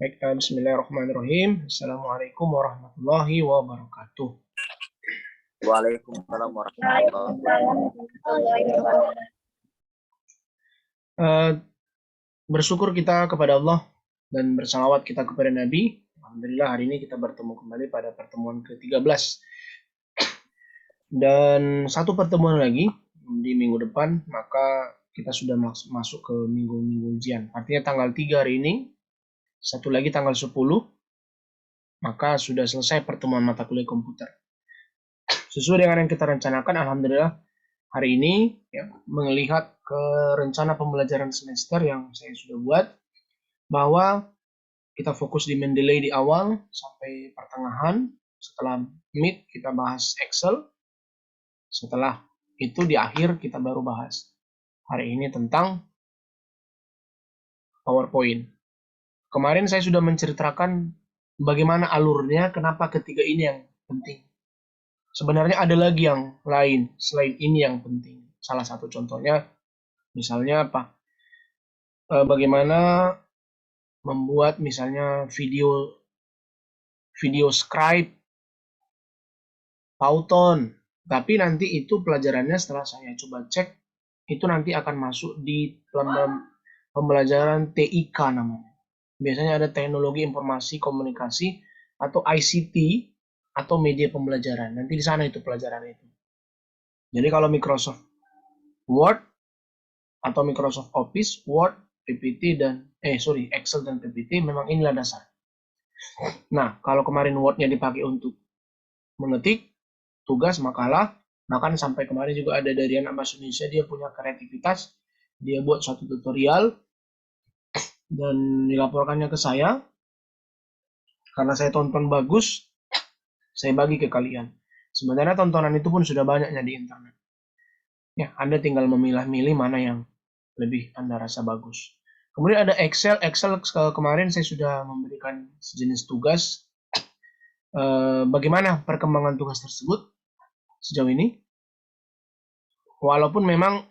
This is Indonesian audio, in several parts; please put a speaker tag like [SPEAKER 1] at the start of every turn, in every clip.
[SPEAKER 1] Baik, bismillahirrahmanirrahim. Assalamualaikum warahmatullahi wabarakatuh.
[SPEAKER 2] Waalaikumsalam warahmatullahi wabarakatuh.
[SPEAKER 1] Bersyukur kita kepada Allah dan bersalawat kita kepada Nabi. Alhamdulillah hari ini kita bertemu kembali pada pertemuan ke-13. Dan satu pertemuan lagi di minggu depan, maka kita sudah masuk ke minggu-minggu ujian. Artinya tanggal 3 hari ini, satu lagi tanggal 10, maka sudah selesai pertemuan mata kuliah komputer. Sesuai dengan yang kita rencanakan, alhamdulillah hari ini ya, melihat ke rencana pembelajaran semester yang saya sudah buat, bahwa kita fokus di Mendeley di awal sampai pertengahan. Setelah mid kita bahas Excel. Setelah itu di akhir kita baru bahas hari ini tentang PowerPoint. Kemarin saya sudah menceritakan bagaimana alurnya, kenapa ketiga ini yang penting. Sebenarnya ada lagi yang lain selain ini yang penting. Salah satu contohnya, misalnya apa? Bagaimana membuat misalnya video scribe, Python. Tapi nanti itu pelajarannya setelah saya coba cek, itu nanti akan masuk di pembelajaran TIK namanya. Biasanya ada teknologi informasi komunikasi atau ICT atau media pembelajaran. Nanti di sana itu pelajaran itu. Jadi kalau Microsoft Word atau Microsoft Office, Word, PPT dan Excel dan PPT memang inilah dasar. Nah, kalau kemarin Word-nya dipakai untuk mengetik tugas makalah, bahkan sampai kemarin juga ada dari anak bahasa Indonesia, dia punya kreativitas, dia buat suatu tutorial dan dilaporkannya ke saya. Karena saya tonton bagus, saya bagi ke kalian. Sebenarnya tontonan itu pun sudah banyaknya di internet. Ya, Anda tinggal memilah-milih mana yang lebih Anda rasa bagus. Kemudian ada Excel. Excel kemarin saya sudah memberikan sejenis tugas. Bagaimana perkembangan tugas tersebut sejauh ini? Walaupun memang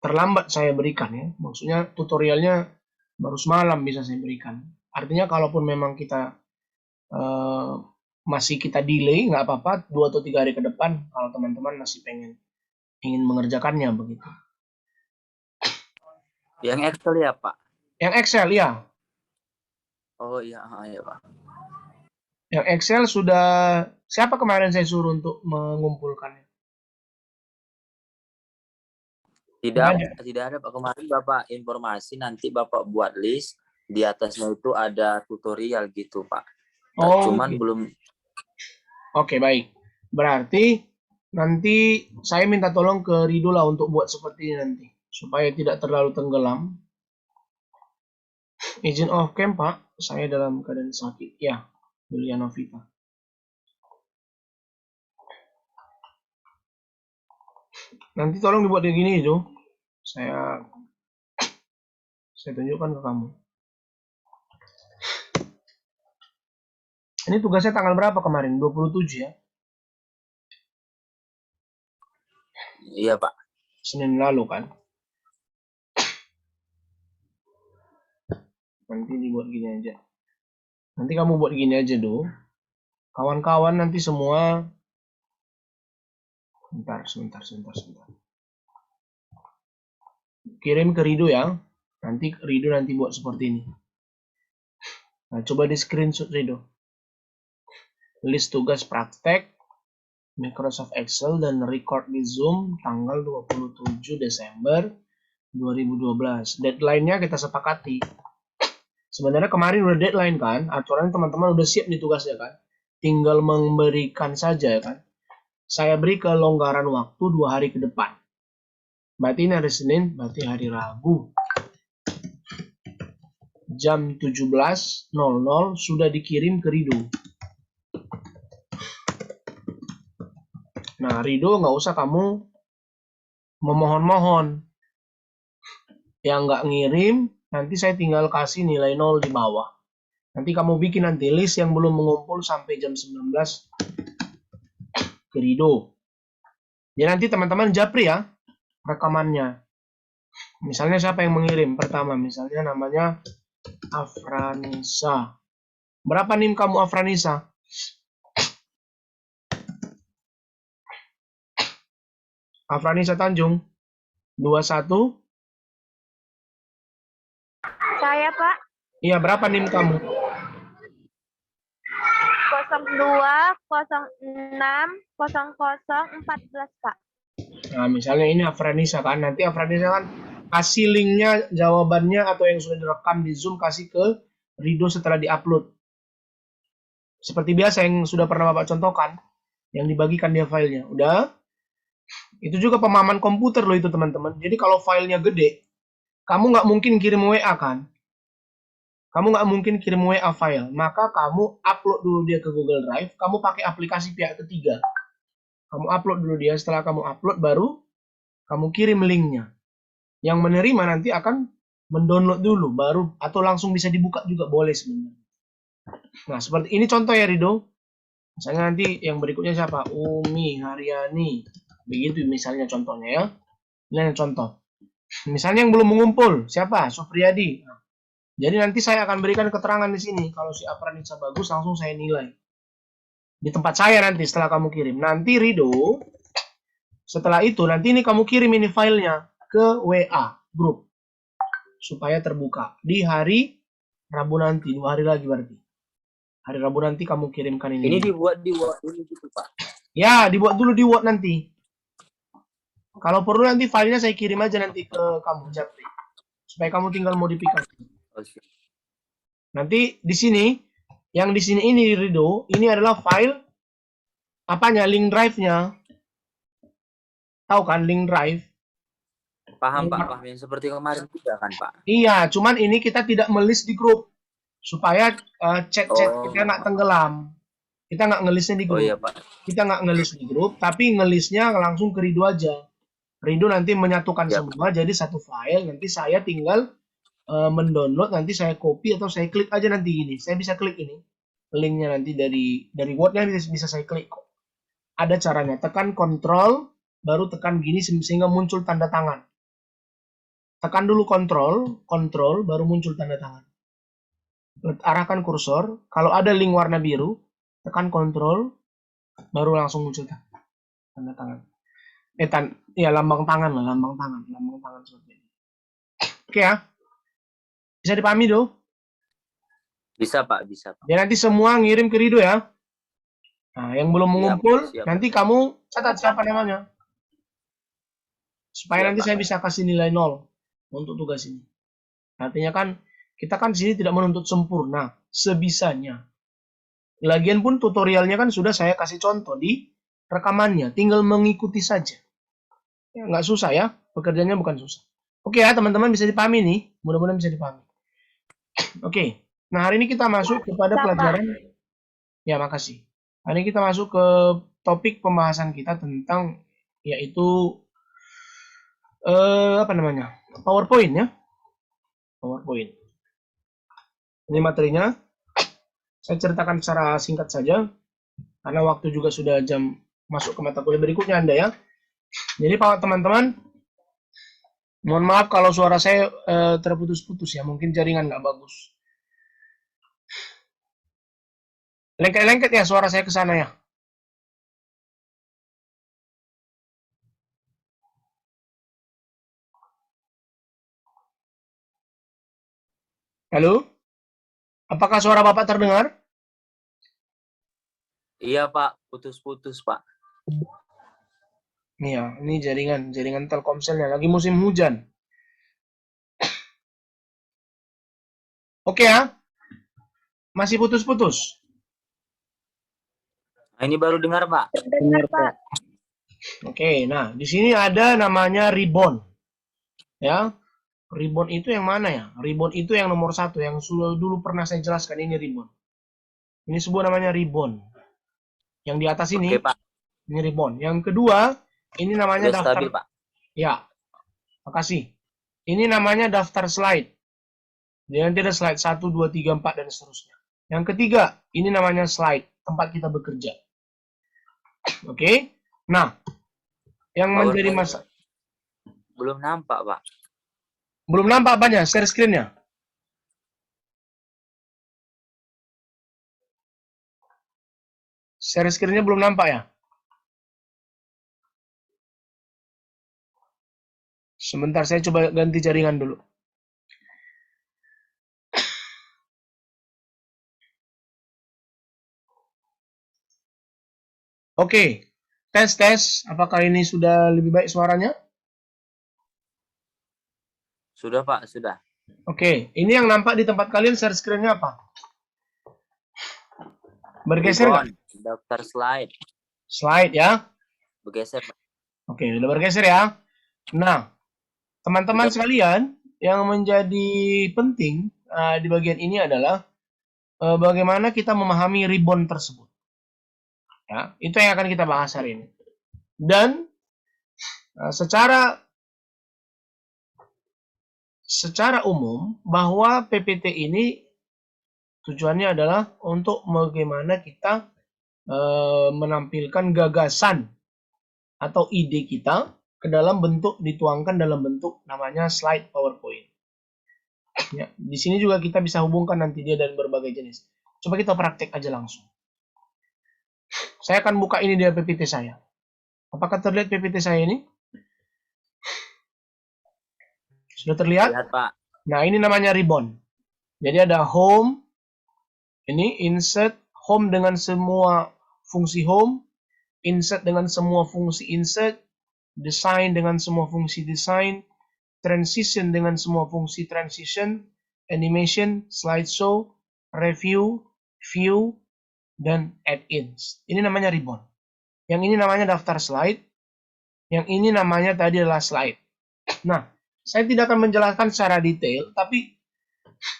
[SPEAKER 1] terlambat saya berikan ya. Maksudnya tutorialnya baru semalam bisa saya berikan. Artinya kalaupun memang kita masih kita delay, nggak apa-apa, 2 atau 3 hari ke depan kalau teman-teman masih ingin mengerjakannya begitu.
[SPEAKER 2] Yang Excel ya Pak?
[SPEAKER 1] Yang Excel ya.
[SPEAKER 2] Oh iya, ya Pak.
[SPEAKER 1] Yang Excel sudah, siapa kemarin saya suruh untuk mengumpulkannya?
[SPEAKER 2] Tidak ada Pak. Kemarin Bapak informasi nanti Bapak buat list, di atasnya itu ada tutorial gitu Pak. Cuman
[SPEAKER 1] okay.
[SPEAKER 2] belum.
[SPEAKER 1] Oke, baik. Berarti nanti saya minta tolong ke Rido lah untuk buat seperti ini nanti, supaya tidak terlalu tenggelam. Izin off cam Pak, saya dalam keadaan sakit. Ya, Yulia Novita. Nanti tolong dibuat kayak gini itu. Saya tunjukkan ke kamu. Ini tugasnya tanggal berapa kemarin? 27 ya?
[SPEAKER 2] Iya Pak.
[SPEAKER 1] Senin lalu kan? Nanti dibuat gini aja. Nanti kamu buat gini aja dulu. Kawan-kawan nanti semua. Sebentar. Kirim ke Rido ya. Nanti Rido nanti buat seperti ini. Nah, coba di screenshot Rido. List tugas praktek Microsoft Excel dan record di Zoom tanggal 27 Desember 2012. Deadline-nya kita sepakati. Sebenarnya kemarin udah deadline kan, aturan teman-teman udah siap nih tugasnya kan. Tinggal memberikan saja kan. Saya beri kelonggaran waktu 2 hari ke depan. Berarti ini hari Senin, berarti hari Rabu. Jam 17.00 sudah dikirim ke Rido. Nah, Rido nggak usah kamu memohon-mohon. Yang nggak ngirim, nanti saya tinggal kasih nilai 0 di bawah. Nanti kamu bikin nanti list yang belum mengumpul sampai jam 19 ke Rido. Ya nanti teman-teman japri ya rekamannya. Misalnya siapa yang mengirim pertama, misalnya namanya Afranisa. Berapa NIM kamu, Afranisa? Afranisa Tanjung. 21.
[SPEAKER 3] Saya, Pak.
[SPEAKER 1] Iya, berapa NIM kamu?
[SPEAKER 3] 02 06 00 14, Pak.
[SPEAKER 1] Nah, misalnya ini Afranisa kan. Nanti Afranisa kan kasih linknya, jawabannya atau yang sudah direkam di Zoom kasih ke Rido setelah diupload. Seperti biasa yang sudah pernah Bapak contohkan, yang dibagikan dia filenya. Udah? Itu juga pemahaman komputer loh itu teman-teman. Jadi kalau filenya gede, kamu nggak mungkin kirim WA kan? Kamu nggak mungkin kirim WA file. Maka kamu upload dulu dia ke Google Drive, kamu pakai aplikasi pihak ketiga. Kamu upload dulu dia, setelah kamu upload baru kamu kirim linknya. Yang menerima nanti akan mendownload dulu, baru atau langsung bisa dibuka juga boleh sebenarnya. Nah, seperti ini contoh ya Rido. Misalnya nanti yang berikutnya siapa? Umi Haryani. Begitu misalnya contohnya ya. Ini yang contoh. Misalnya yang belum mengumpul, siapa? Supriyadi. Nah, jadi nanti saya akan berikan keterangan di sini. Kalau si Afranisa bagus, langsung saya nilai. Di tempat saya nanti setelah kamu kirim. Nanti Rido, setelah itu nanti ini kamu kirim ini filenya ke WA grup supaya terbuka di hari Rabu nanti, 2 hari lagi berarti. Hari Rabu nanti kamu kirimkan ini.
[SPEAKER 2] Ini dibuat di Word dulu gitu, Pak.
[SPEAKER 1] Ya, dibuat dulu di Word nanti. Kalau perlu nanti filenya saya kirim aja nanti ke kamu, Japri. Supaya kamu tinggal modifikasi.
[SPEAKER 2] Okay.
[SPEAKER 1] Nanti di sini, yang di sini ini Rido, ini adalah file apanya? Link drive-nya. Tahu kan link drive?
[SPEAKER 2] Paham, Pak. Paham yang seperti kemarin juga kan, Pak?
[SPEAKER 1] Iya, cuman ini kita tidak melis di grup supaya chat-chat kita nggak tenggelam. Kita nggak ngelisnya di grup.
[SPEAKER 2] Oh iya, Pak.
[SPEAKER 1] Kita nggak ngelis di grup, tapi ngelisnya langsung ke Rido aja. Rido nanti menyatukan semua jadi satu file. Nanti saya tinggal mendownload, nanti saya copy atau saya klik aja nanti gini. Saya bisa klik ini linknya nanti dari Word-nya bisa saya klik kok. Ada caranya. Tekan Control, baru tekan gini sehingga muncul tanda tangan. Tekan dulu Control, baru muncul tanda tangan. Arahkan kursor. Kalau ada link warna biru, tekan Control, baru langsung muncul tanda tangan. Ya lambang tangan lah, lambang tangan seperti ini. Oke ya, bisa dipahami Do?
[SPEAKER 2] Bisa Pak, bisa Pak.
[SPEAKER 1] Ya nanti semua ngirim ke Rido ya. Nah, yang belum mengumpul, siap. Nanti kamu catat siapa namanya. Supaya nanti saya bisa kasih nilai 0 untuk tugas ini. Artinya kan, kita kan di sini tidak menuntut sempurna, sebisanya. Lagian pun tutorialnya kan sudah saya kasih contoh di rekamannya, tinggal mengikuti saja. Ya, nggak susah ya, pekerjaannya bukan susah. Oke ya teman-teman, bisa dipahami nih, mudah-mudahan bisa dipahami. Oke, nah hari ini kita masuk kepada pelajaran. Ya makasih. Hari ini kita masuk ke topik pembahasan kita tentang yaitu apa namanya? PowerPoint ya. PowerPoint. Ini materinya. Saya ceritakan secara singkat saja karena waktu juga sudah jam masuk ke mata kuliah berikutnya Anda ya. Jadi Pak teman-teman, mohon maaf kalau suara saya terputus-putus ya, mungkin jaringan nggak bagus. Lengket-lengket ya suara saya ke sana ya. Halo? Apakah suara Bapak terdengar?
[SPEAKER 2] Iya Pak, putus-putus Pak.
[SPEAKER 1] Iya, ini jaringan Telkomselnya lagi musim hujan. Oke ya? Masih putus-putus?
[SPEAKER 2] Nah, ini baru dengar Pak.
[SPEAKER 3] Dengar Pak.
[SPEAKER 1] Oke, nah di sini ada namanya ribbon. Ya, ribbon itu yang mana ya? Ribbon itu yang nomor 1, yang dulu pernah saya jelaskan, ini ribbon. Ini sebuah namanya ribbon. Yang di atas ini,
[SPEAKER 2] Oke, Pak.
[SPEAKER 1] Ini ribbon. Yang kedua, ini namanya
[SPEAKER 2] Sudah
[SPEAKER 1] daftar.
[SPEAKER 2] Stabil, Pak.
[SPEAKER 1] Ya, makasih. Ini namanya daftar slide. Jadi nanti ada slide 1, 2, 3, 4, dan seterusnya. Yang ketiga, ini namanya slide, tempat kita bekerja. Oke? Nah, yang menjadi masalah.
[SPEAKER 2] Belum nampak, Pak.
[SPEAKER 1] Belum nampak apanya? Share screen-nya? Share screen-nya belum nampak ya? Sebentar, saya coba ganti jaringan dulu. Oke, tes. Apakah ini sudah lebih baik suaranya?
[SPEAKER 2] Sudah Pak, sudah.
[SPEAKER 1] Oke, ini yang nampak di tempat kalian share screen-nya apa? Bergeser nggak?
[SPEAKER 2] Ribbon, daftar slide.
[SPEAKER 1] Slide ya.
[SPEAKER 2] Bergeser.
[SPEAKER 1] Oke, udah bergeser ya. Nah, teman-teman sekalian, yang menjadi penting di bagian ini adalah bagaimana kita memahami ribbon tersebut. Ya, itu yang akan kita bahas hari ini. Dan secara umum bahwa PPT ini tujuannya adalah untuk bagaimana kita menampilkan gagasan atau ide kita ke dalam bentuk, dituangkan dalam bentuk namanya slide PowerPoint. Ya, di sini juga kita bisa hubungkan nanti dia dan berbagai jenis. Coba kita praktek aja langsung. Saya akan buka ini di PPT saya. Apakah terlihat PPT saya ini? Sudah terlihat?
[SPEAKER 2] Lihat Pak.
[SPEAKER 1] Nah, ini namanya ribbon. Jadi ada home, ini insert, home dengan semua fungsi home, insert dengan semua fungsi insert, design dengan semua fungsi design, transition dengan semua fungsi transition, animation, slideshow, review, view, dan add-ins. Ini namanya ribbon. Yang ini namanya daftar slide. Yang ini namanya tadi adalah slide. Nah, saya tidak akan menjelaskan secara detail, tapi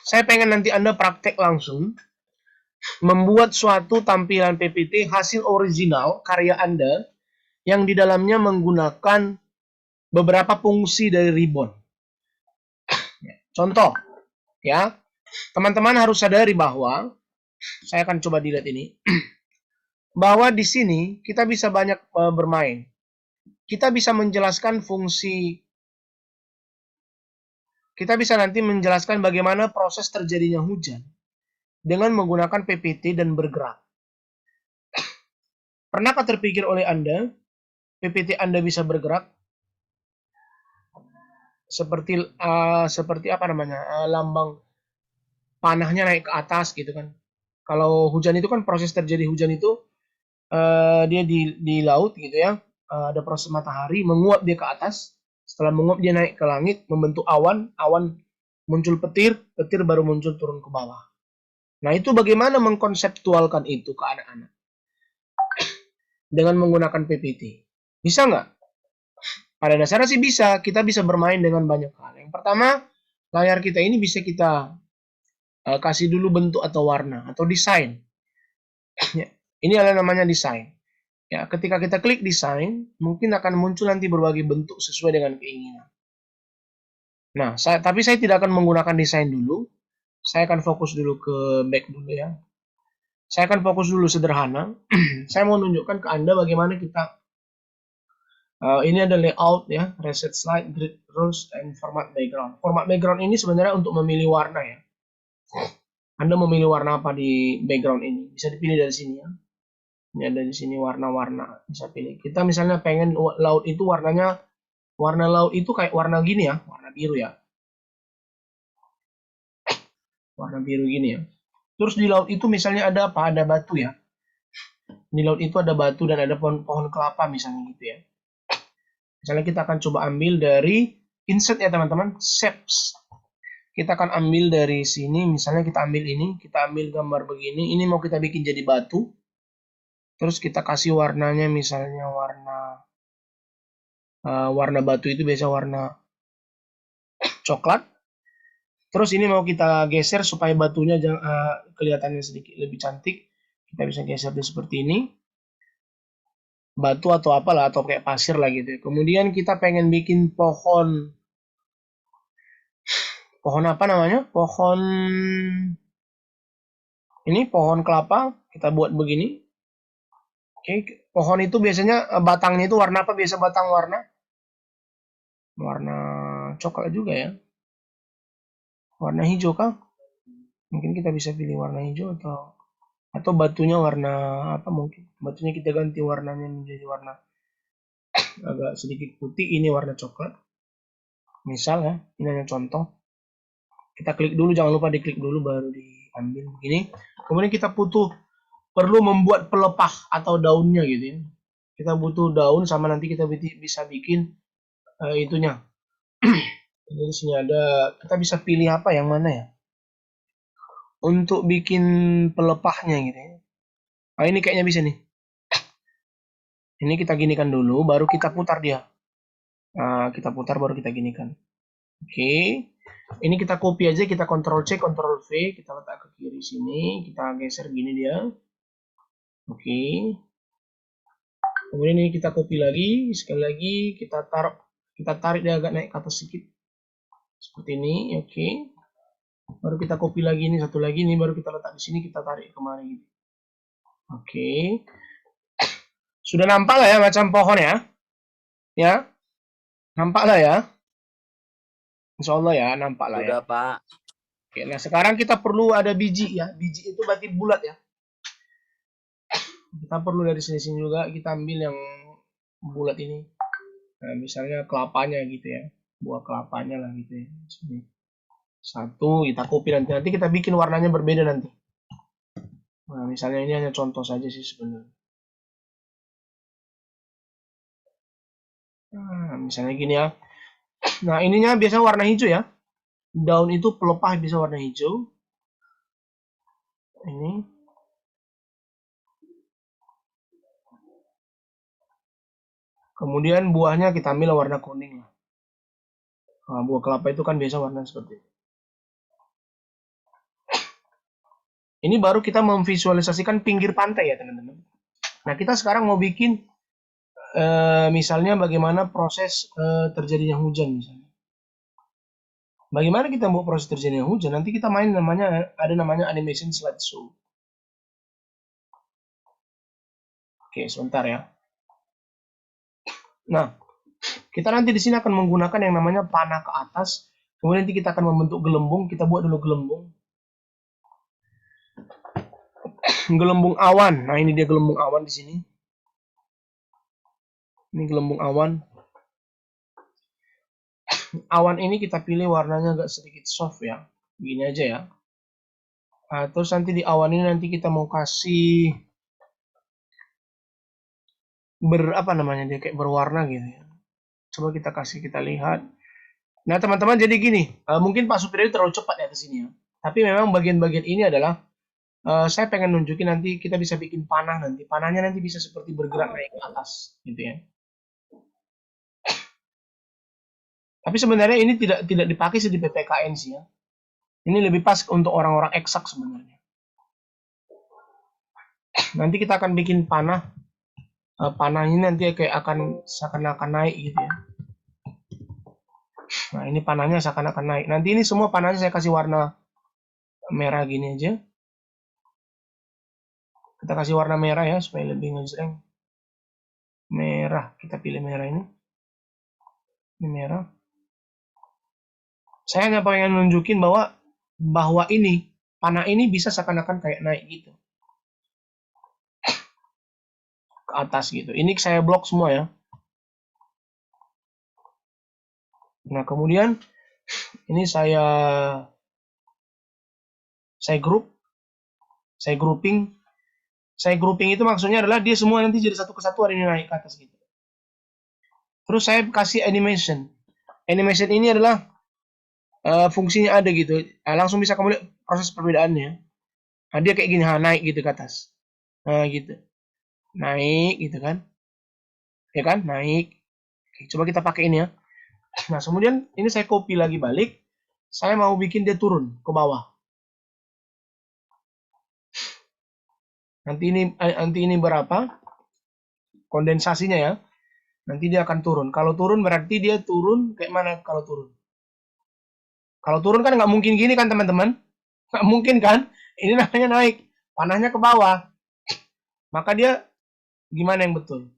[SPEAKER 1] saya pengen nanti Anda praktek langsung membuat suatu tampilan PPT hasil original karya Anda yang di dalamnya menggunakan beberapa fungsi dari ribbon. Contoh, ya, teman-teman harus sadari bahwa saya akan coba dilihat ini, bahwa di sini kita bisa banyak bermain. Kita bisa menjelaskan fungsi, kita bisa nanti menjelaskan bagaimana proses terjadinya hujan dengan menggunakan PPT dan bergerak. Pernahkah terpikir oleh Anda, PPT Anda bisa bergerak? Seperti apa namanya, lambang panahnya naik ke atas gitu kan. Kalau hujan itu kan proses terjadi hujan itu dia di laut gitu ya, ada proses matahari menguap dia ke atas, setelah menguap dia naik ke langit membentuk awan muncul petir baru muncul turun ke bawah. Nah, itu bagaimana mengkonseptualkan itu ke anak-anak dengan menggunakan PPT? Bisa nggak? Pada dasarnya sih bisa, kita bisa bermain dengan banyak hal. Yang pertama, layar kita ini bisa kita kasih dulu bentuk atau warna atau desain. Ya, ini adalah namanya desain. Ya, ketika kita klik desain, mungkin akan muncul nanti berbagai bentuk sesuai dengan keinginan. Nah, tapi saya tidak akan menggunakan desain dulu. Saya akan fokus dulu ke back dulu ya. Saya akan fokus dulu sederhana. Saya mau tunjukkan ke Anda bagaimana kita ini ada layout ya, reset slide, grid rules, and format background. Format background ini sebenarnya untuk memilih warna ya. Anda memilih warna apa di background ini? Bisa dipilih dari sini ya. Ini ada di sini warna-warna, bisa pilih. Kita misalnya pengen laut itu warnanya, warna laut itu kayak warna gini ya, warna biru ya. Warna biru gini ya. Terus di laut itu misalnya ada apa? Ada batu ya. Di laut itu ada batu dan ada pohon kelapa misalnya gitu ya. Misalnya kita akan coba ambil dari insert ya teman-teman, shapes. Kita akan ambil dari sini, misalnya kita ambil ini, kita ambil gambar begini, ini mau kita bikin jadi batu. Terus kita kasih warnanya misalnya warna batu itu biasa warna coklat. Terus ini mau kita geser supaya batunya kelihatannya sedikit lebih cantik. Kita bisa geser seperti ini. Batu atau apalah, atau kayak pasir lah gitu ya. Kemudian kita pengen bikin pohon apa namanya? Ini pohon kelapa, kita buat begini. Oke, pohon itu biasanya batangnya itu warna apa? Biasa batang warna coklat juga ya. Warna hijau kah? Mungkin kita bisa pilih warna hijau atau Atau batunya warna apa mungkin? Batunya kita ganti warnanya menjadi warna agak sedikit putih, ini warna coklat. Misal ya, ini hanya contoh. Kita klik dulu, jangan lupa diklik dulu baru diambil begini. Kemudian kita perlu membuat pelepah atau daunnya gitu ya. Kita butuh daun sama nanti kita bisa bikin itunya. Jadi di sini ada, kita bisa pilih apa yang mana ya? Untuk bikin pelepahnya gitu ya. Nah, ini kayaknya bisa nih. Ini kita ginikan dulu, baru kita putar dia. Nah, kita putar baru kita ginikan. Oke. Ini kita copy aja, kita Ctrl C, Ctrl V, kita letak ke kiri sini, kita geser gini dia. Oke. Kemudian ini kita copy lagi, sekali lagi kita tarik dia agak naik ke atas sedikit. Seperti ini, oke. Baru kita copy lagi ini satu lagi, ini baru kita letak di sini, kita tarik kemari gitu. Oke. Sudah nampak lah ya macam pohon ya? Ya? Nampak lah ya? Insya Allah ya, nampak lah ya.
[SPEAKER 2] Sudah, Pak.
[SPEAKER 1] Oke, nah sekarang kita perlu ada biji ya. Biji itu berarti bulat ya. Kita perlu dari sini-sini juga, kita ambil yang bulat ini. Nah, misalnya kelapanya gitu ya. Buah kelapanya lah gitu ya. Sini. Satu, kita copy nanti kita bikin warnanya berbeda nanti. Nah, misalnya ini hanya contoh saja sih sebenarnya. Nah, misalnya gini ya. Nah, ininya biasanya warna hijau ya. Daun itu pelepah bisa warna hijau. Ini. Kemudian buahnya kita ambil warna kuning lah. Nah, buah kelapa itu kan biasa warna seperti ini. Ini baru kita memvisualisasikan pinggir pantai ya teman-teman. Nah, kita sekarang mau bikin misalnya bagaimana proses terjadinya hujan misalnya. Bagaimana kita mau proses terjadinya hujan? Nanti kita main ada namanya animation slideshow. Oke, sebentar ya. Nah, kita nanti di sini akan menggunakan yang namanya panah ke atas. Kemudian nanti kita akan membentuk gelembung. Kita buat dulu gelembung. Gelembung awan. Nah, ini dia gelembung awan di sini. Ini gelembung awan. Awan ini kita pilih warnanya agak sedikit soft ya. Begini aja ya. Nah, terus nanti di awan ini nanti kita mau kasih apa namanya dia kayak berwarna gitu ya. Coba kita lihat. Nah, teman-teman jadi gini, mungkin Pak Supir itu terlalu cepat ya ke sini ya. Tapi memang bagian-bagian ini adalah saya pengen nunjukin nanti kita bisa bikin panah nanti. Panahnya nanti bisa seperti bergerak naik ke atas gitu ya. Tapi sebenarnya ini tidak dipakai di PPKN sih ya. Ini lebih pas untuk orang-orang eksak sebenarnya. Nanti kita akan bikin panah. Panah ini nanti kayak akan seakan-akan naik gitu ya. Nah, ini panahnya seakan-akan naik. Nanti ini semua panahnya saya kasih warna merah gini aja. Kita kasih warna merah ya supaya lebih ngejreng. Merah, kita pilih merah ini. Ini merah. Saya hanya pengen nunjukin bahwa ini panah ini bisa seakan-akan kayak naik gitu. Ke atas gitu. Ini saya blok semua ya. Nah, kemudian ini saya grouping. Saya grouping itu maksudnya adalah dia semua nanti jadi satu kesatuan ini naik ke atas gitu. Terus saya kasih animation. Animation ini adalah fungsinya ada gitu. Langsung bisa kamu lihat proses perbedaannya. Nah, dia kayak gini, naik gitu ke atas. Nah, gitu. Naik gitu kan. Ya kan? Naik. Oke, coba kita pakai ini ya. Nah, kemudian ini saya copy lagi balik. Saya mau bikin dia turun ke bawah. Nanti ini berapa? Kondensasinya ya. Nanti dia akan turun. Kalau turun berarti dia turun kayak mana kalau turun? Kalau turun kan nggak mungkin gini kan teman-teman? Nggak mungkin kan? Ini namanya naik. Panahnya ke bawah. Maka dia gimana yang betul?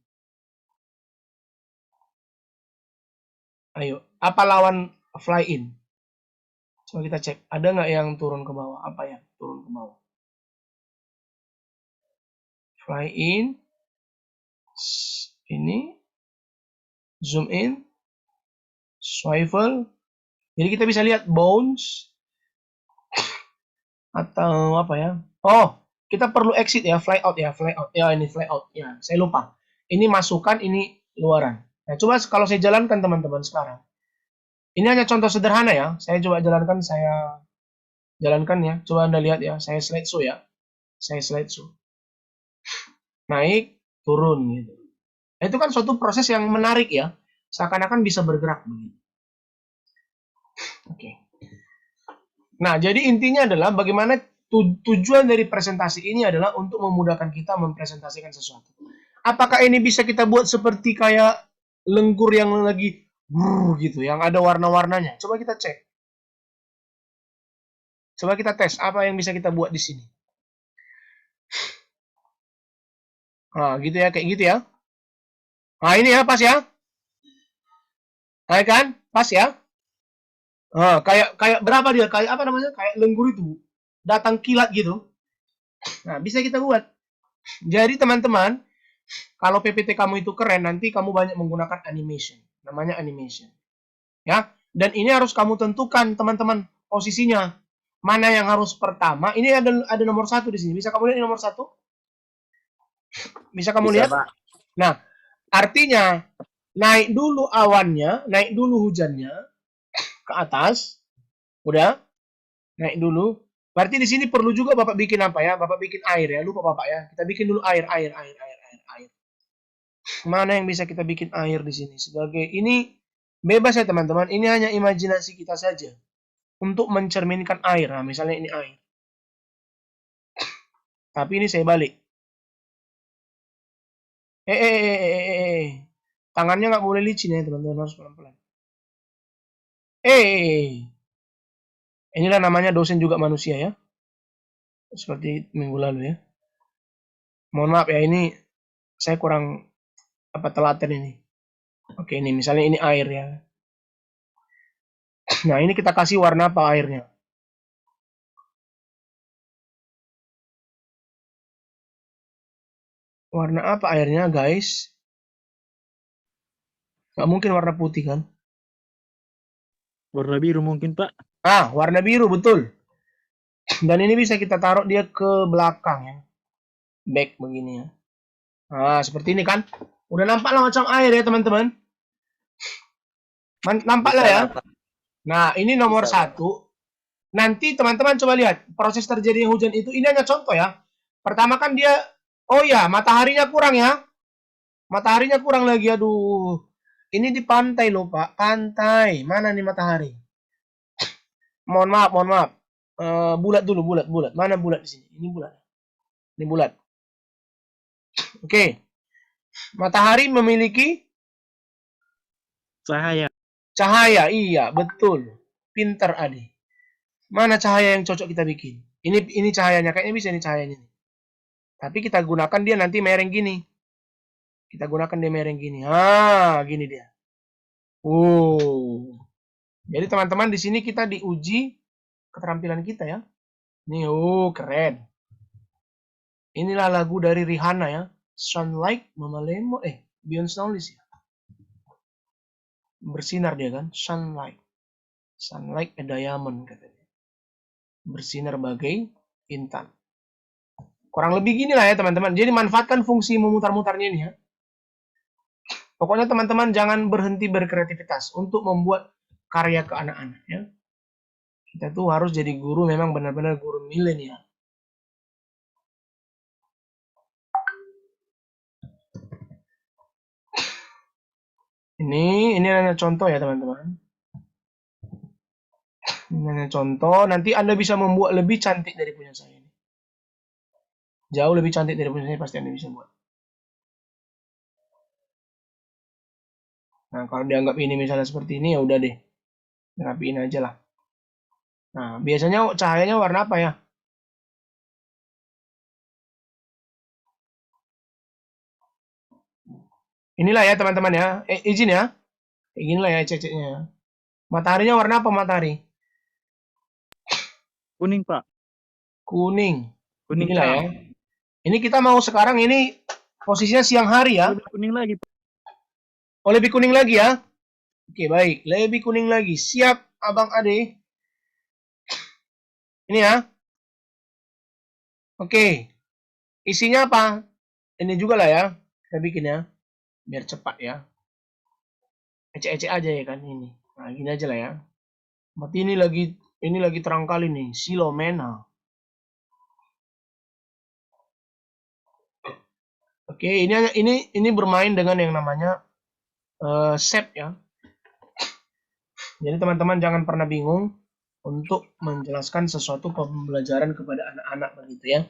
[SPEAKER 1] Ayo, apa lawan fly in? Coba kita cek. Ada nggak yang turun ke bawah? Apa ya turun ke bawah? fly in, ini, zoom in, swivel. Jadi kita bisa lihat bounce atau apa ya? Oh, kita perlu exit ya, fly out ya, fly out. Ya, ini fly out. Ya, saya lupa. Ini masukkan, ini luaran. Nah, coba kalau saya jalankan teman-teman sekarang. Ini hanya contoh sederhana ya. Saya coba jalankan, saya jalankan ya. Coba Anda lihat ya, saya slideshow ya. Saya slideshow. Naik, turun gitu. Nah, itu kan suatu proses yang menarik ya. Seakan-akan bisa bergerak begini. Oke. Nah, jadi intinya adalah bagaimana tujuan dari presentasi ini adalah untuk memudahkan kita mempresentasikan sesuatu. Apakah ini bisa kita buat seperti kayak lengkur yang lagi gitu, yang ada warna-warnanya? Coba kita cek. Coba kita tes apa yang bisa kita buat di sini. Nah, gitu ya, kayak gitu ya. Nah, ini ya, pas ya. Nah, kan? Pas ya. Nah, kayak berapa dia? Kayak apa namanya? Kayak lengkur itu. Datang kilat gitu. Nah, bisa kita buat. Jadi teman-teman, kalau PPT kamu itu keren, nanti kamu banyak menggunakan animation. Namanya animation. Ya. Dan ini harus kamu tentukan, teman-teman, posisinya. Mana yang harus pertama. Ini ada nomor 1 di sini. Bisa kamu lihat nomor 1? Bisa kamu lihat?
[SPEAKER 2] Pak.
[SPEAKER 1] Nah, artinya naik dulu awannya, naik dulu hujannya ke atas. Udah? Naik dulu. Berarti di sini perlu juga Bapak bikin apa ya? Bapak bikin air ya. Lupa Bapak ya. Kita bikin dulu air. Mana yang bisa kita bikin air di sini? Sebagai ini bebas ya teman-teman. Ini hanya imajinasi kita saja untuk mencerminkan air. Nah, misalnya ini air. Tapi ini saya balik. Tangannya nggak boleh licin ya teman-teman, harus pelan-pelan. Inilah namanya dosen juga manusia ya. Seperti minggu lalu ya. Mohon maaf ya, ini saya kurang telaten ini. Oke, ini misalnya ini air ya. Nah, ini kita kasih warna apa airnya? Warna apa airnya, guys? Nggak mungkin warna putih kan?
[SPEAKER 4] Warna biru mungkin, Pak.
[SPEAKER 1] Warna biru, betul. Dan ini bisa kita taruh dia ke belakang ya. Back begini ya. Seperti ini kan. Udah nampak lah macam air ya teman-teman. Nampak lah ya. Nah, ini nomor 1. Nanti teman-teman coba lihat. Proses terjadinya hujan itu, ini hanya contoh ya. Pertama kan dia, mataharinya kurang ya. Mataharinya kurang lagi, aduh. Ini di pantai loh Pak. Pantai. Mana nih matahari? Mohon maaf. Bulat dulu, bulat. Mana bulat di sini? Ini bulat. Ini bulat. Oke. Matahari memiliki cahaya, iya, betul. Pinter Adi. Mana cahaya yang cocok kita bikin? Ini cahayanya, kayaknya bisa ini cahayanya. Tapi kita gunakan dia nanti mereng gini. Kita gunakan dia mereng gini. Gini dia. Jadi teman-teman di sini kita diuji keterampilan kita ya. Nih, keren. Inilah lagu dari Rihanna ya. Sunlight Mamalemo, Beyond Knowledge ya. Bersinar dia kan, sunlight. Sunlight a diamond katanya. Bersinar bagai intan. Kurang lebih gini lah ya teman-teman. Jadi manfaatkan fungsi memutar-mutarnya ini ya. Pokoknya teman-teman jangan berhenti berkreativitas untuk membuat karya ke anak-anak ya. Kita tuh harus jadi guru, memang benar-benar guru milenial. Ini hanya contoh ya teman-teman. Ini hanya contoh. Nanti Anda bisa membuat lebih cantik dari punya saya ini. Jauh lebih cantik dari punya saya pasti Anda bisa buat. Nah, kalau dianggap ini misalnya seperti ini, ya udah deh. Rapiin aja lah. Nah, biasanya cahayanya warna apa ya? Inilah ya teman-teman ya. Izin ya. Kayak ginilah ya ceceknya. Mataharinya warna apa matahari?
[SPEAKER 4] Kuning, Pak.
[SPEAKER 1] Kuning.
[SPEAKER 4] Kuning
[SPEAKER 1] Inilah ya. Ini kita mau sekarang ini posisinya siang hari ya.
[SPEAKER 4] Lebih kuning lagi.
[SPEAKER 1] Oh, lebih kuning lagi ya. Oke, baik. Lebih kuning lagi. Siap, Abang Ade. Ini ya. Oke. Isinya apa? Ini juga lah ya. Kita bikin ya. Biar cepat ya. Ecek-ecek aja ya kan ini. Nah, gini aja lah ya. Berarti ini lagi terang kali nih. Silomena. Oke, ini bermain dengan yang namanya shape ya. Jadi teman-teman jangan pernah bingung untuk menjelaskan sesuatu pembelajaran kepada anak-anak begitu ya.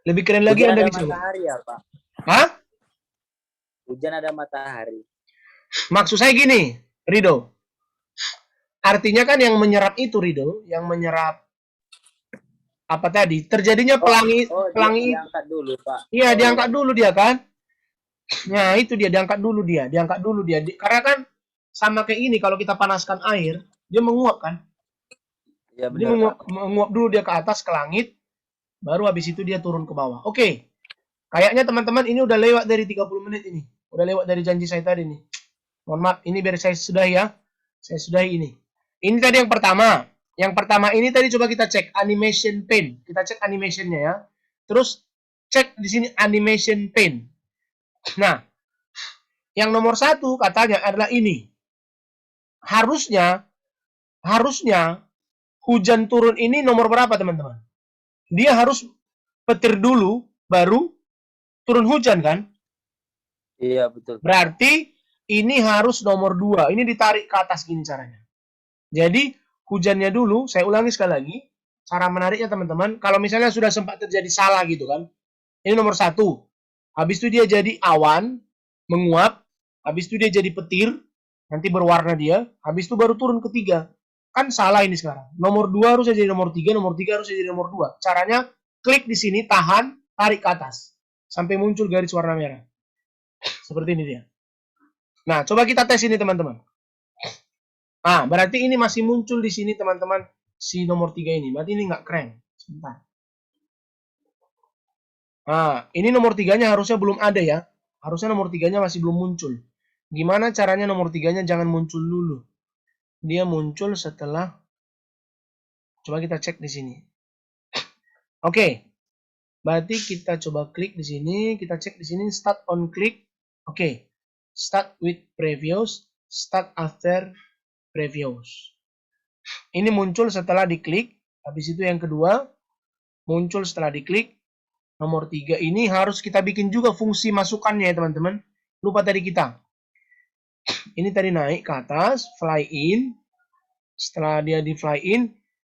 [SPEAKER 1] Lebih keren lagi
[SPEAKER 2] Hujan
[SPEAKER 1] Anda
[SPEAKER 2] ada
[SPEAKER 1] bisa.
[SPEAKER 2] matahari ya, Pak?
[SPEAKER 1] Hah?
[SPEAKER 2] Hujan ada matahari.
[SPEAKER 1] Maksud saya gini, Rido. Artinya kan yang menyerap itu, Rido, yang menyerap apa tadi? Terjadinya pelangi.
[SPEAKER 2] Diangkat dulu, Pak.
[SPEAKER 1] Iya, diangkat dulu dia kan. Nah, itu dia diangkat dulu dia. Karena kan sama kayak ini kalau kita panaskan air, dia menguap kan.
[SPEAKER 2] Ya,
[SPEAKER 1] Dia menguap dulu dia ke atas ke langit, baru habis itu dia turun ke bawah. Oke. Kayaknya teman-teman ini udah lewat dari 30 menit ini. Udah lewat dari janji saya tadi nih. Mohon maaf, ini biar saya sudahi ya. Saya sudahi ini. Ini tadi yang pertama. Yang pertama ini tadi coba kita cek animation pane. Kita cek animationnya ya. Terus cek di sini animation pane. Nah, yang nomor 1 katanya adalah ini. Harusnya hujan turun ini nomor berapa teman-teman? Dia harus petir dulu, baru turun hujan kan?
[SPEAKER 2] Iya, betul.
[SPEAKER 1] Berarti ini harus nomor 2. Ini ditarik ke atas gini caranya. Jadi hujannya dulu, saya ulangi sekali lagi. Cara menariknya teman-teman, kalau misalnya sudah sempat terjadi salah gitu kan. Ini nomor 1. Habis itu dia jadi awan, menguap. Habis itu dia jadi petir, nanti berwarna dia. Habis itu baru turun ke 3. Kan salah ini sekarang. Nomor 2 harusnya jadi nomor 3, nomor 3 harusnya jadi nomor 2. Caranya klik di sini, tahan, tarik ke atas. Sampai muncul garis warna merah. Seperti ini dia. Nah, coba kita tes ini teman-teman. Ah, berarti ini masih muncul di sini teman-teman. Si nomor 3 ini. Berarti ini nggak keren. Sebentar. Nah, ini nomor 3-nya harusnya belum ada ya. Harusnya nomor 3-nya masih belum muncul. Gimana caranya nomor 3-nya jangan muncul dulu. Dia muncul setelah. Coba kita cek di sini. Oke. Berarti kita coba klik di sini. Kita cek di sini. Start on click. Oke. Start with previews. Start after previews. Ini muncul setelah diklik. Habis itu yang kedua. Muncul setelah diklik. Nomor 3 ini harus kita bikin juga fungsi masukannya ya teman-teman. Lupa tadi kita. Ini tadi naik ke atas. Fly in. Setelah dia di fly in.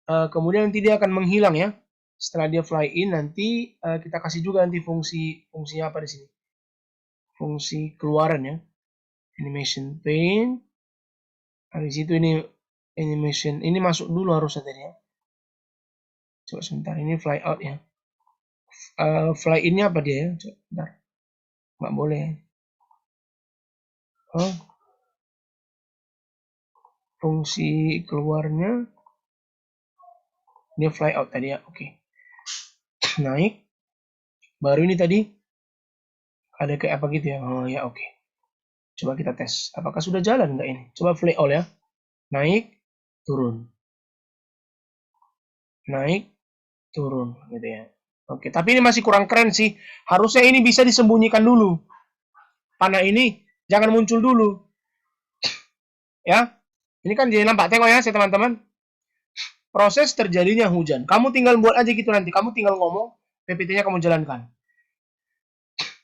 [SPEAKER 1] Kemudian nanti dia akan menghilang ya. Setelah dia fly in nanti kita kasih juga nanti fungsinya apa di sini. Fungsi keluaran ya. Animation pane. Habis itu ini animation. Ini masuk dulu harusnya tadi ya. Coba sebentar. Ini fly out ya. Fly in-nya apa dia ya? Coba sebentar. Nggak boleh. Oh. Fungsi keluarnya. Ini fly out tadi ya. Oke. Naik. Baru ini tadi. Ada kayak apa gitu ya. Oh ya oke. Coba kita tes. Apakah sudah jalan nggak ini? Coba fly all ya. Naik. Turun. Naik. Turun. Gitu ya. Oke. Tapi ini masih kurang keren sih. Harusnya ini bisa disembunyikan dulu. Panah ini jangan muncul dulu. Ya. Ini kan jadi nampak. Tengok ya saya teman-teman. Proses terjadinya hujan. Kamu tinggal buat aja gitu nanti. Kamu tinggal ngomong. PPT-nya kamu jalankan.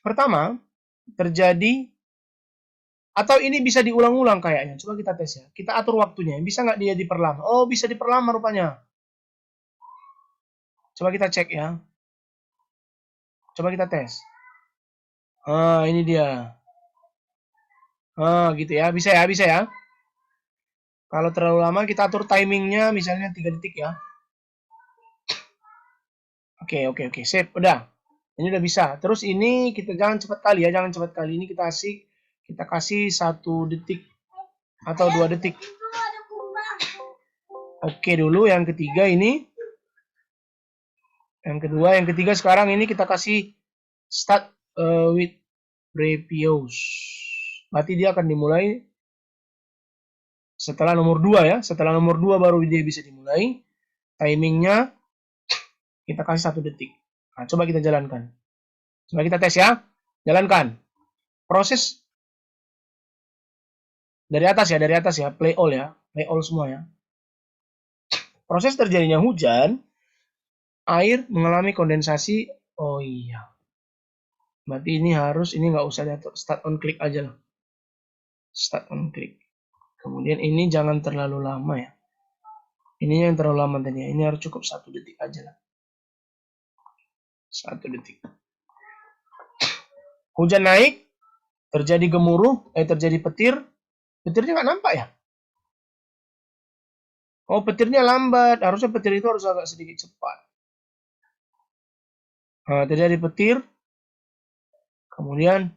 [SPEAKER 1] Pertama. Terjadi. Atau ini bisa diulang-ulang kayaknya. Coba kita tes ya. Kita atur waktunya. Bisa nggak dia diperlama? Oh bisa diperlama rupanya. Coba kita cek ya. Coba kita tes. Ini dia. Gitu ya. Bisa ya, bisa ya. Kalau terlalu lama kita atur timingnya misalnya 3 detik ya. Oke. Sip, udah. Ini udah bisa. Terus ini kita jangan cepat kali ya, jangan cepat kali. Ini kita kasih 1 detik atau 2 detik. Oke dulu yang ketiga ini. Yang kedua, yang ketiga sekarang ini kita kasih start with previous. Berarti dia akan dimulai setelah nomor 2 ya. Setelah nomor 2 baru dia bisa dimulai. Timingnya kita kasih 1 detik. Nah, coba kita jalankan. Coba kita tes ya. Jalankan. Proses dari atas ya. Play all ya. Play all semua ya. Proses terjadinya hujan, air mengalami kondensasi. Oh iya. Berarti ini nggak usah diatur. Start on click aja lah. Start on click. Kemudian ini jangan terlalu lama ya. Ini yang terlalu lama tadi ya. Ini harus cukup 1 detik aja lah. 1 detik. Hujan naik, terjadi gemuruh, terjadi petir. Petirnya nggak nampak ya? Oh, petirnya lambat. Harusnya petir itu harus agak sedikit cepat. Nah, terjadi petir. Kemudian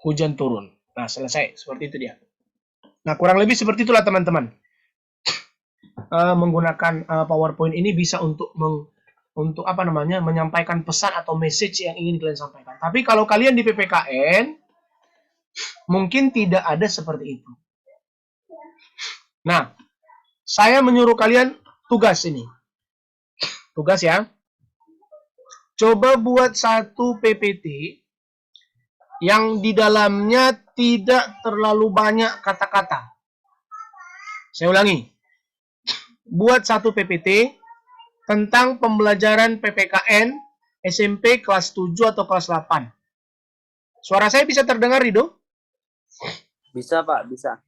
[SPEAKER 1] hujan turun. Nah, selesai. Seperti itu dia. Nah, kurang lebih seperti itulah teman-teman. Menggunakan PowerPoint ini bisa untuk menyampaikan pesan atau message yang ingin kalian sampaikan. Tapi kalau kalian di PPKN, mungkin tidak ada seperti itu. Nah, saya menyuruh kalian tugas ini. Tugas ya. Coba buat 1 PPT yang di dalamnya tidak terlalu banyak kata-kata. Saya ulangi. Buat 1 PPT tentang pembelajaran PPKN SMP kelas 7 atau kelas 8. Suara saya bisa terdengar, Rido?
[SPEAKER 2] Bisa, Pak, bisa.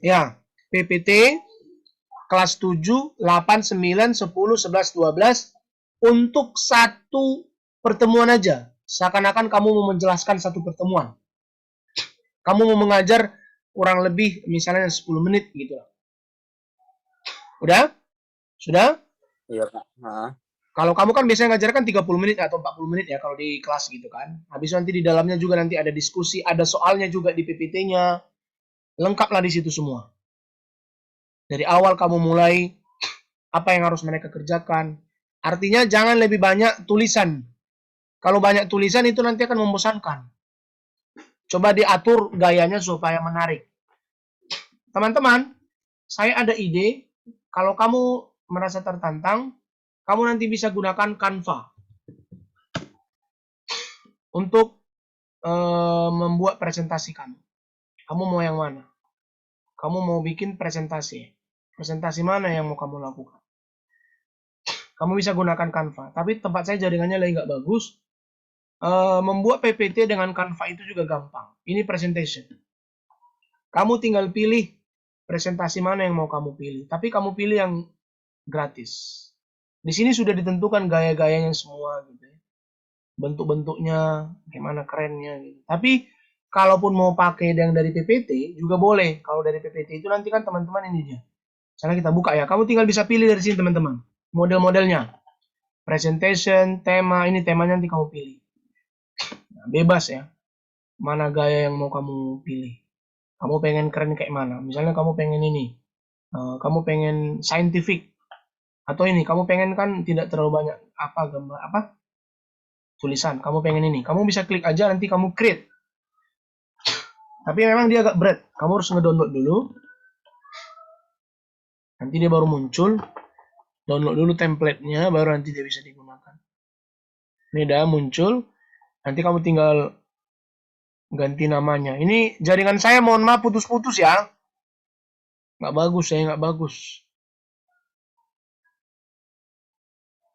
[SPEAKER 1] Ya, PPT kelas 7, 8, 9, 10, 11, 12 untuk 1 pertemuan aja. Seakan-akan kamu mau menjelaskan 1 pertemuan. Kamu mau mengajar kurang lebih misalnya 10 menit gitu. Udah? Sudah?
[SPEAKER 2] Iya, Pak.
[SPEAKER 1] Kalau kamu kan biasanya ngajarkan 30 menit atau 40 menit ya kalau di kelas gitu kan. Habis nanti di dalamnya juga nanti ada diskusi, ada soalnya juga di PPT-nya. Lengkaplah di situ semua. Dari awal kamu mulai apa yang harus mereka kerjakan. Artinya jangan lebih banyak tulisan. Kalau banyak tulisan itu nanti akan membosankan. Coba diatur gayanya supaya menarik. Teman-teman, saya ada ide. Kalau kamu merasa tertantang, kamu nanti bisa gunakan Canva untuk membuat presentasi kamu. Kamu mau yang mana? Kamu mau bikin presentasi. Presentasi mana yang mau kamu lakukan? Kamu bisa gunakan Canva. Tapi tempat saya jaringannya lagi nggak bagus. Membuat PPT dengan Canva itu juga gampang. Ini presentation. Kamu tinggal pilih presentasi mana yang mau kamu pilih. Tapi kamu pilih yang gratis. Di sini sudah ditentukan gaya-gayanya semua gitu ya. Bentuk-bentuknya, gimana kerennya gitu. Tapi kalaupun mau pakai yang dari PPT juga boleh. Kalau dari PPT itu nanti kan teman-teman ini dia. Misalnya kita buka ya. Kamu tinggal bisa pilih dari sini teman-teman. Model-modelnya. Presentation, tema, ini temanya nanti kamu pilih. Nah, bebas ya. Mana gaya yang mau kamu pilih. Kamu pengen keren kayak mana. Misalnya kamu pengen ini. Kamu pengen scientific. Atau ini, kamu pengen kan tidak terlalu banyak gambar tulisan. Kamu pengen ini. Kamu bisa klik aja nanti kamu create. Tapi memang dia agak berat. Kamu harus ngedownload dulu. Nanti dia baru muncul. Download dulu template-nya baru nanti dia bisa digunakan. Ini udah muncul. Nanti kamu tinggal ganti namanya. Ini jaringan saya mohon maaf putus-putus ya. Nggak bagus ya, nggak bagus.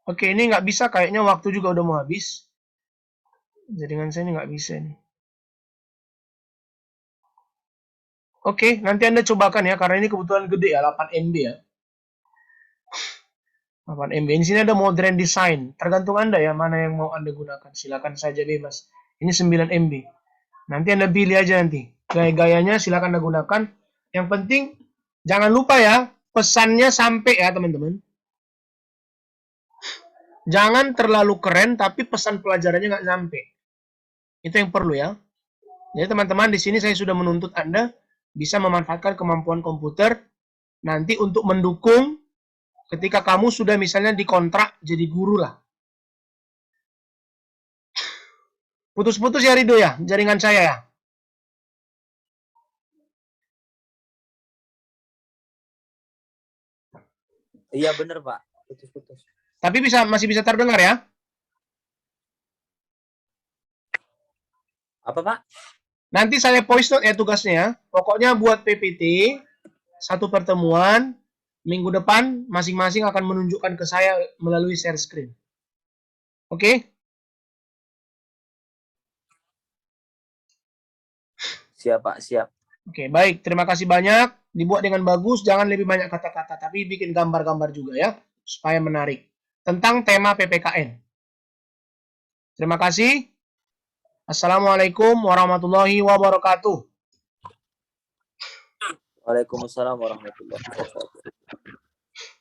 [SPEAKER 1] Oke, ini nggak bisa kayaknya waktu juga udah mau habis. Jaringan saya ini nggak bisa nih. Oke, nanti Anda cobakan ya, karena ini kebetulan gede ya, 8 MB ya. 8 MB. Di sini ada modern design. Tergantung Anda ya, mana yang mau Anda gunakan. Silakan saja bebas. Ini 9 MB. Nanti Anda pilih aja nanti. Gaya-gayanya silakan Anda gunakan. Yang penting, jangan lupa ya, pesannya sampai ya teman-teman. Jangan terlalu keren, tapi pesan pelajarannya nggak sampai. Itu yang perlu ya. Jadi teman-teman, di sini saya sudah menuntut Anda bisa memanfaatkan kemampuan komputer nanti untuk mendukung ketika kamu sudah misalnya dikontrak jadi guru lah. Putus-putus ya Rido ya, jaringan saya ya.
[SPEAKER 2] Iya bener Pak, putus-putus.
[SPEAKER 1] Tapi masih bisa terdengar ya.
[SPEAKER 2] Apa Pak?
[SPEAKER 1] Nanti saya voice note ya tugasnya. Pokoknya buat PPT, satu pertemuan, minggu depan masing-masing akan menunjukkan ke saya melalui share screen. Oke?
[SPEAKER 2] Siap Pak, siap.
[SPEAKER 1] Oke, baik. Terima kasih banyak. Dibuat dengan bagus, jangan lebih banyak kata-kata, tapi bikin gambar-gambar juga ya, supaya menarik. Tentang tema PPKN. Terima kasih. Assalamualaikum warahmatullahi wabarakatuh.
[SPEAKER 2] Waalaikumsalam warahmatullahi wabarakatuh.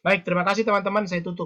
[SPEAKER 1] Baik, terima kasih teman-teman. Saya tutup.